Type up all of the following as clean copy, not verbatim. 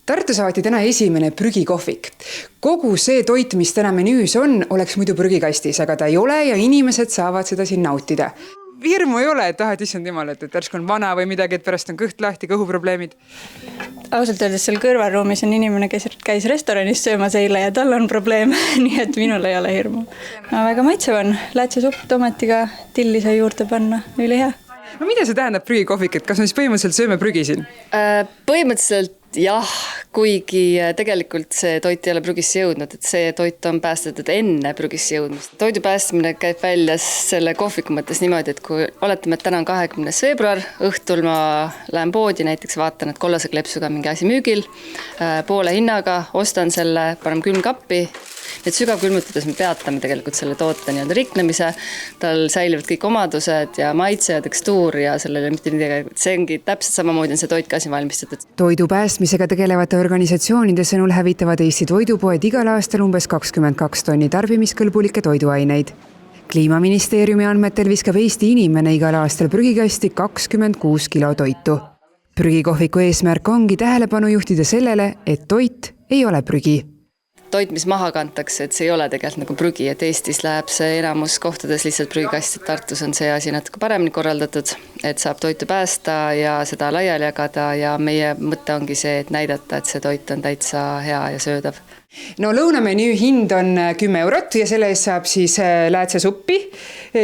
Tartu saati täna esimene prügikohvik. Kogu see toit, mis täna menüüs on, oleks muidu prügikastis, aga ta ei ole ja inimesed saavad seda siin nautida. Hirmu ei ole, et issand jumal, et järsku on vana või midagi, et pärast on kõht lahti, kõhuprobleemid. Ausalt öeldes seal kõrvalruumis on inimene, kes käis restoranis söömas eile ja tal on probleem, nii et minul ei ole hirmu. Väga maitsev on, läätsesupp tomatiga tilli sai juurde panna, ülihea. No mida see tähendab prügikohvik, et kas me siis põhimõtteliselt sööme prügi siin? Põhimõtteliselt jah, kuigi tegelikult see toit ei ole prügisse jõudnud, et see toit on päästetud enne prügisse jõudmist. Toidu päästmine käib välja selle kohviku mõttes niimoodi, et kui oletame, et täna on 20. veebruar, õhtul ma lähen poodi, näiteks vaatan, et kollase kleepsuga mingi asi müügil, poole hinnaga, ostan selle, panen külmkappi. Et sügavkülmutades me peatame tegelikult selle toote riknemise, tal säilivad kõik omadused ja maitse ja tekstuur ja sellele mitte midagi, see ongi täpselt samamoodi on see toit ka siin valmistatud. Toidu päästmisega tegelevate organisatsioonide sõnul hävitavad Eesti toidupoed igal aastal umbes 22 tonni tarbimiskõlbulikke toiduaineid. Kliimaministeeriumi andmetel viskab Eesti inimene igal aastal prügikasti 26 kilo toitu. Prügikohviku eesmärk ongi tähelepanu juhtida sellele, et toit ei ole prügi. Toit, mis maha kantakse, et see ei ole tegelikult nagu prügi, et Eestis läheb see enamus kohtades lihtsalt prügikastid. Tartus on see asi natuke paremini korraldatud, et saab toitu päästa ja seda laiali jagada ja meie mõte ongi see, et näidata, et see toit on täitsa hea ja söödav. No lõunamenüü hind on 10 eurot ja selle eest saab siis läätsesuppi.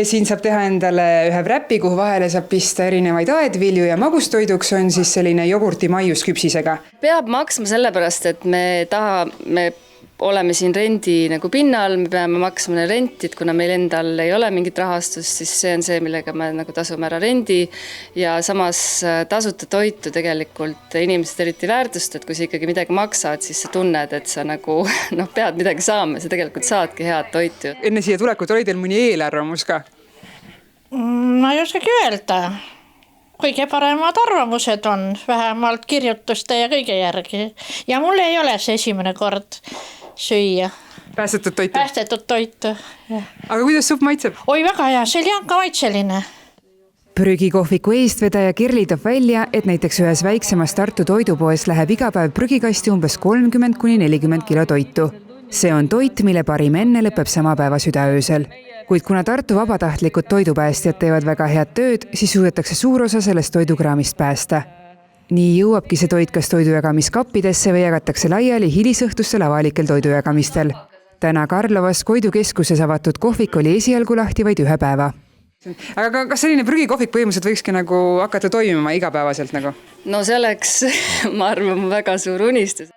Siin saab teha endale ühe wrappi, kuhu vahele saab pista erinevaid aedvilju ja magustoiduks on siis selline jogurti maius küpsisega. Peab maksma sellepärast, et me oleme siin rendi nagu pinnal, me peame maksma renti, et kuna meil endal ei ole mingit rahastust, siis see on see, millega me nagu tasume ära rendi ja samas tasuta toitu tegelikult inimesed eriti väärtust, et kui sa ikkagi midagi maksad, siis sa tunned, et sa nagu pead midagi saama, sa tegelikult saadki head toitu. Enne siia tulekut oli teil mõni eelarvamus ka? Ma ei oskagi öelda. Kõige paremad arvamused on vähemalt kirjutuste ja kõige järgi. Ja mul ei ole see esimene kord süüa. Päästetud toitu? Päästetud toitu. Aga kuidas supp maitseb? Oi, väga hea, see oli ka maitseline. Prügikohviku eestvedaja Kirli toob välja, et näiteks ühes väiksemas Tartu toidupoes läheb iga päev prügikasti umbes 30–40 kilo toitu. See on toit, mille parim enne lõpeb sama päeva südaöösel. Kuid kuna Tartu vabatahtlikud toidupäästjad teevad väga head tööd, siis suudetakse suur osa sellest toidukraamist päästa. Nii jõuabki see toit kas toidujagamiskappidesse või jagatakse laiali hilisõhtustel avalikel toidujagamistel. Täna Karlovas Koidu keskuses avatud kohvik oli esialgu lahti vaid 1 päeva. Aga kas selline prügikohvik põhimõtteliselt võikski nagu hakata toimima igapäevaselt nagu? No see oleks, ma arvan, väga suur unistus.